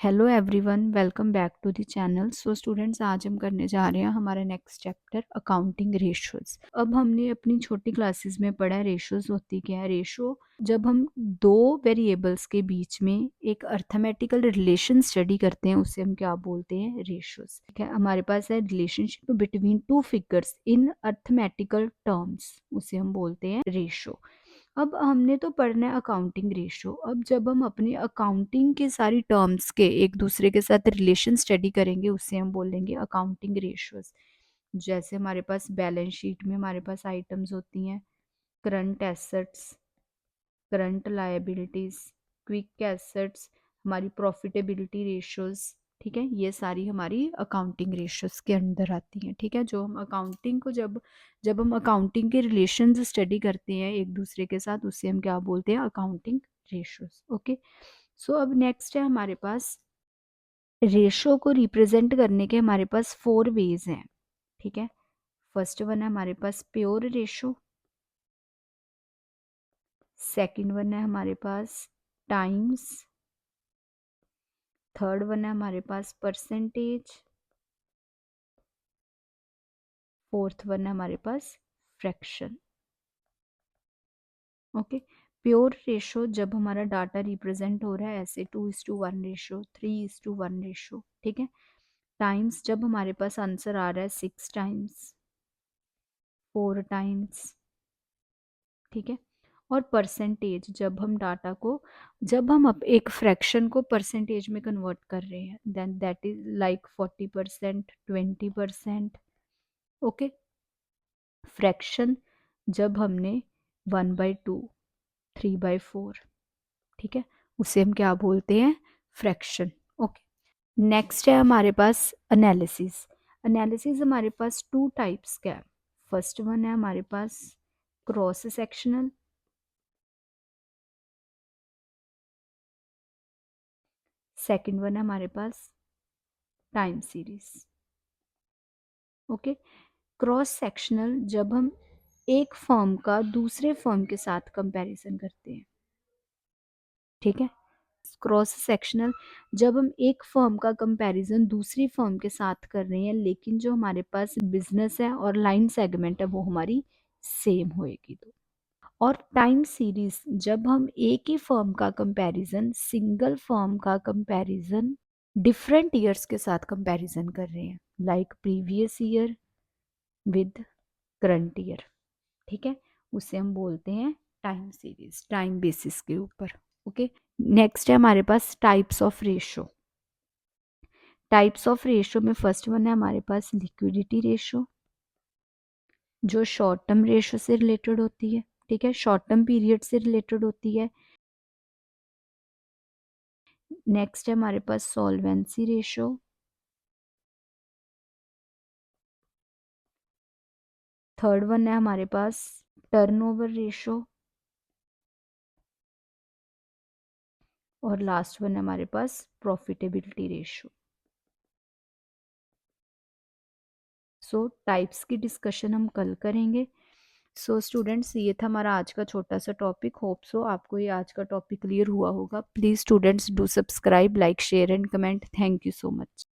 Hello everyone, welcome back to the channel. So students, आज हम करने जा रहे हैं हमारा नेक्स्ट चैप्टर अकाउंटिंग रेशियोज। अब हमने अपनी छोटी क्लासेस में पढ़ा है रेशियोज होती क्या है। रेशियो जब हम दो वेरिएबल्स के बीच में एक अर्थमेटिकल रिलेशन स्टडी करते हैं उसे हम क्या बोलते हैं, रेशियोज। ठीक है, हमारे पास है relationship between two figures in arithmetical terms, उसे हम बोलते हैं रेशियो। अब हमने तो पढ़ना है अकाउंटिंग रेशियो। अब जब हम अपनी अकाउंटिंग के सारी टर्म्स के एक दूसरे के साथ रिलेशन स्टडी करेंगे उसे हम बोलेंगे अकाउंटिंग रेशियोज। जैसे हमारे पास बैलेंस शीट में हमारे पास आइटम्स होती हैं, current assets, current liabilities, quick assets, हमारी प्रॉफिटेबिलिटी रेशियोज। ठीक है, ये सारी हमारी अकाउंटिंग रेशियोज के अंदर आती हैं। ठीक है, जो हम अकाउंटिंग को जब जब हम अकाउंटिंग के रिलेशंस स्टडी करते हैं एक दूसरे के साथ उसे हम क्या बोलते हैं, अकाउंटिंग रेशियोज। ओके, सो अब नेक्स्ट है हमारे पास रेशियो को रिप्रेजेंट करने के हमारे पास 4 वेज हैं। ठीक है, फर्स्ट वन है हमारे पास प्योर रेशियो, सेकंड वन है हमारे पास टाइम्स, थर्ड वन है हमारे पास परसेंटेज, फोर्थ वन है हमारे पास फ्रैक्शन। ओके, प्योर रेशो जब हमारा डाटा रिप्रेजेंट हो रहा है ऐसे 2:1 रेशो, 3:1 रेशो। ठीक है, टाइम्स जब हमारे पास आंसर आ रहा है 6 टाइम्स, 4 टाइम्स। ठीक है, और परसेंटेज जब हम एक फ्रैक्शन को परसेंटेज में कन्वर्ट कर रहे हैं, then that is like 40%, 20%। Okay, fraction जब हमने 1/2, 3/4, ठीक है, उसे हम क्या बोलते हैं, फ्रैक्शन। ओके, नेक्स्ट है हमारे पास एनालिसिस। एनालिसिस हमारे पास 2 टाइप्स का है। फर्स्ट वन है हमारे पास क्रॉस सेक्शनल, सेकंड वन है हमारे पास time series. Okay, cross sectional जब हम एक फर्म का दूसरे फर्म के साथ कंपैरिजन करते हैं। ठीक है, क्रॉस सेक्शनल जब हम एक फर्म का कंपैरिजन दूसरी फर्म के साथ कर रहे हैं लेकिन जो हमारे पास बिजनेस है और लाइन सेगमेंट है वो हमारी सेम होएगी। तो और टाइम सीरीज जब हम एक ही फर्म का कंपैरिजन, सिंगल फर्म का कंपैरिजन डिफरेंट ईयर्स के साथ कंपैरिजन कर रहे हैं, like previous year with current year. ठीक है, उसे हम बोलते हैं टाइम सीरीज, टाइम बेसिस के ऊपर। ओके, नेक्स्ट है हमारे पास types of ratio. Types of ratio में फर्स्ट वन है हमारे पास लिक्विडिटी रेशो, जो शॉर्ट टर्म रेशो से रिलेटेड होती है। ठीक है, शॉर्ट टर्म पीरियड से रिलेटेड होती है। नेक्स्ट है हमारे पास सॉल्वेंसी रेशो, थर्ड वन है हमारे पास टर्नओवर रेशो, और लास्ट वन है हमारे पास प्रॉफिटेबिलिटी रेशो। सो टाइप्स की डिस्कशन हम कल करेंगे। सो स्टूडेंट्स, ये था हमारा आज का छोटा सा टॉपिक। होप सो आपको ये आज का टॉपिक क्लियर हुआ होगा। Please students do subscribe, like, share and comment. Thank you so much.